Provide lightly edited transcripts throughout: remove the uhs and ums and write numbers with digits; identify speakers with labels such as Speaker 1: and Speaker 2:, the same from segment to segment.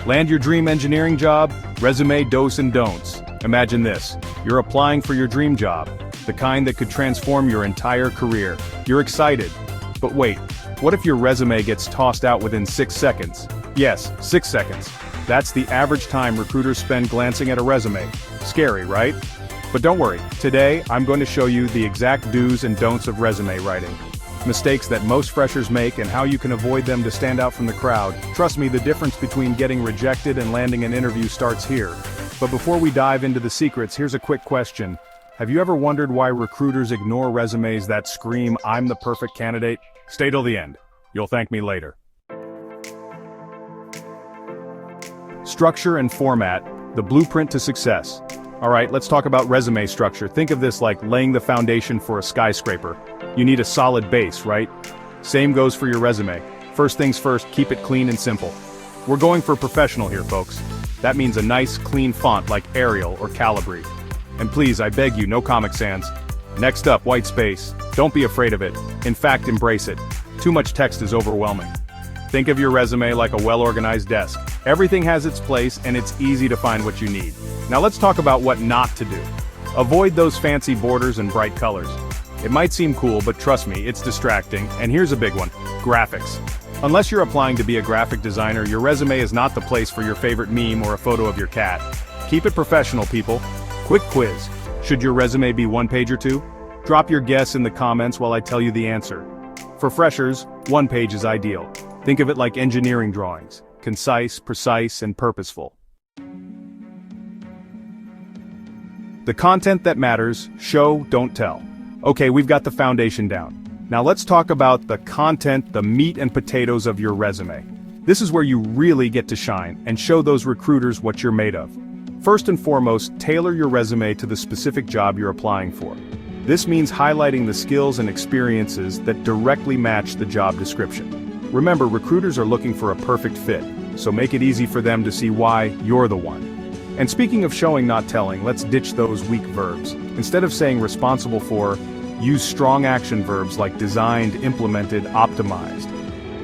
Speaker 1: Land your dream engineering job? Resume dos and don'ts. Imagine this. You're applying for your dream job, the kind that could transform your entire career. You're excited. But wait, what if your resume gets tossed out within 6 seconds? Yes, 6 seconds. That's the average time recruiters spend glancing at a resume. Scary, right? But don't worry, today I'm going to show you the exact do's and don'ts of resume writing. Mistakes that most freshers make and how you can avoid them to stand out from the crowd. Trust me, the difference between getting rejected and landing an interview starts here. But before we dive into the secrets, here's a quick question. Have you ever wondered why recruiters ignore resumes that scream, "I'm the perfect candidate"? Stay till the end. You'll thank me later. Structure and format, the blueprint to success. Alright, let's talk about resume structure. Think of this like laying the foundation for a skyscraper. You need a solid base, right? Same goes for your resume. First things first, keep it clean and simple. We're going for professional here, folks. That means a nice, clean font like Arial or Calibri. And please, I beg you, no Comic Sans. Next up, white space. Don't be afraid of it. In fact, embrace it. Too much text is overwhelming. Think of your resume like a well-organized desk. Everything has its place and it's easy to find what you need. Now let's talk about what not to do. Avoid those fancy borders and bright colors. It might seem cool, but trust me, it's distracting. And here's a big one, graphics. Unless you're applying to be a graphic designer, your resume is not the place for your favorite meme or a photo of your cat. Keep it professional, people. Quick quiz. Should your resume be 1 page or 2? Drop your guess in the comments while I tell you the answer. For freshers, 1 page is ideal. Think of it like engineering drawings. Concise, precise, and purposeful. The content that matters, show, don't tell. Okay, we've got the foundation down. Now let's talk about the content, the meat and potatoes of your resume. This is where you really get to shine and show those recruiters what you're made of. First and foremost, tailor your resume to the specific job you're applying for. This means highlighting the skills and experiences that directly match the job description. Remember, recruiters are looking for a perfect fit, so make it easy for them to see why you're the one. And speaking of showing not telling, let's ditch those weak verbs. Instead of saying responsible for, use strong action verbs like designed, implemented, optimized.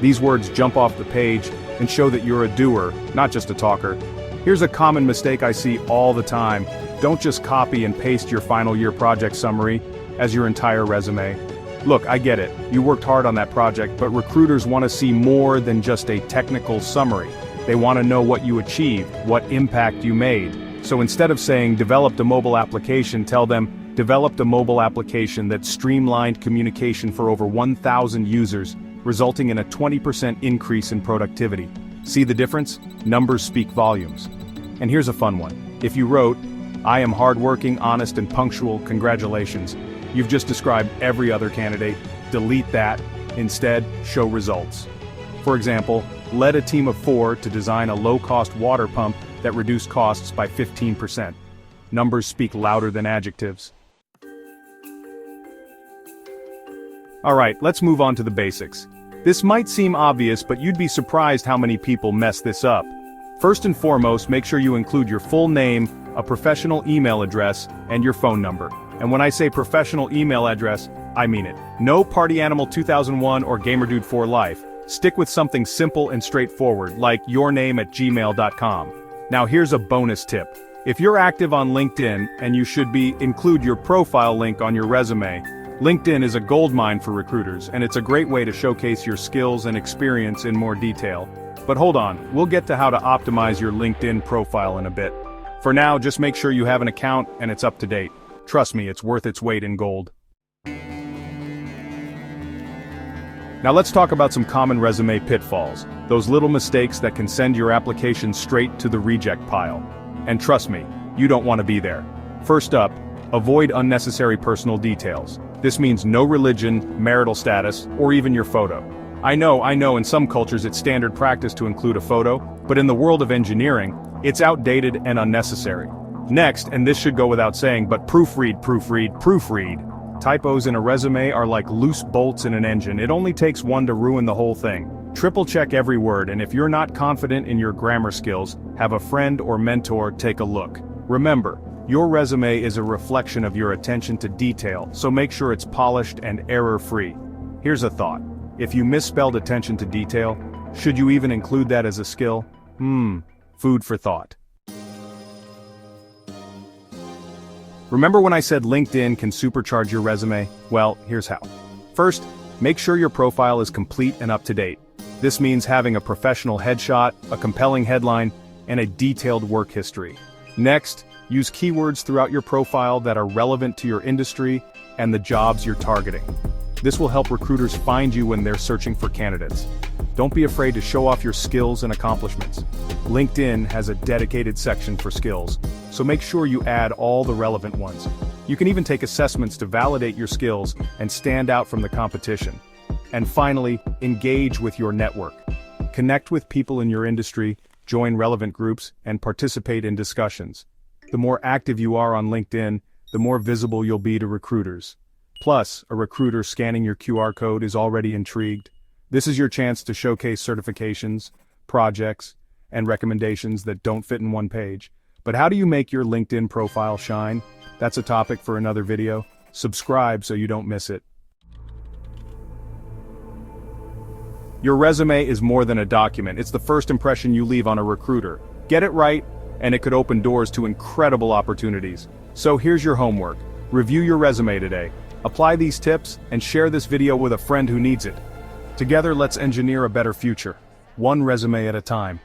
Speaker 1: These words jump off the page and show that you're a doer, not just a talker. Here's a common mistake I see all the time. Don't just copy and paste your final year project summary as your entire resume. Look, I get it, you worked hard on that project, but recruiters want to see more than just a technical summary. They want to know what you achieved, what impact you made. So instead of saying developed a mobile application, tell them developed a mobile application that streamlined communication for over 1,000 users, resulting in a 20% increase in productivity. See the difference? Numbers speak volumes. And here's a fun one. If you wrote, "I am hardworking, honest, and punctual, congratulations," you've just described every other candidate. Delete that. Instead, show results. For example, led a team of 4 to design a low-cost water pump that reduced costs by 15%. Numbers speak louder than adjectives. Alright, let's move on to the basics. This might seem obvious, but you'd be surprised how many people mess this up. First and foremost, make sure you include your full name, a professional email address, and your phone number. And when I say professional email address, I mean it. No PartyAnimal2001 or GamerDude4Life. Stick with something simple and straightforward, like yourname@gmail.com. Now here's a bonus tip. If you're active on LinkedIn, and you should be, include your profile link on your resume. LinkedIn is a goldmine for recruiters, and it's a great way to showcase your skills and experience in more detail. But hold on, we'll get to how to optimize your LinkedIn profile in a bit. For now, just make sure you have an account and it's up to date. Trust me, it's worth its weight in gold. Now let's talk about some common resume pitfalls, those little mistakes that can send your application straight to the reject pile. And trust me, you don't want to be there. First up, avoid unnecessary personal details. This means no religion, marital status, or even your photo. I know, in some cultures it's standard practice to include a photo, but in the world of engineering, it's outdated and unnecessary. Next, and this should go without saying, but proofread. Typos in a resume are like loose bolts in an engine. It only takes one to ruin the whole thing. Triple check every word, and if you're not confident in your grammar skills, have a friend or mentor take a look. Remember, your resume is a reflection of your attention to detail, so make sure it's polished and error-free. Here's a thought. If you misspelled attention to detail, should you even include that as a skill? Food for thought. Remember when I said LinkedIn can supercharge your resume? Well, here's how. First, make sure your profile is complete and up to date. This means having a professional headshot, a compelling headline, and a detailed work history. Next, use keywords throughout your profile that are relevant to your industry and the jobs you're targeting. This will help recruiters find you when they're searching for candidates. Don't be afraid to show off your skills and accomplishments. LinkedIn has a dedicated section for skills, so make sure you add all the relevant ones. You can even take assessments to validate your skills and stand out from the competition. And finally, engage with your network. Connect with people in your industry, join relevant groups, and participate in discussions. The more active you are on LinkedIn, the more visible you'll be to recruiters. Plus, a recruiter scanning your QR code is already intrigued. This is your chance to showcase certifications, projects, and recommendations that don't fit in one page. But how do you make your LinkedIn profile shine? That's a topic for another video. Subscribe so you don't miss it. Your resume is more than a document. It's the first impression you leave on a recruiter. Get it right, and it could open doors to incredible opportunities. So here's your homework. Review your resume today. Apply these tips and share this video with a friend who needs it. Together, let's engineer a better future, one resume at a time.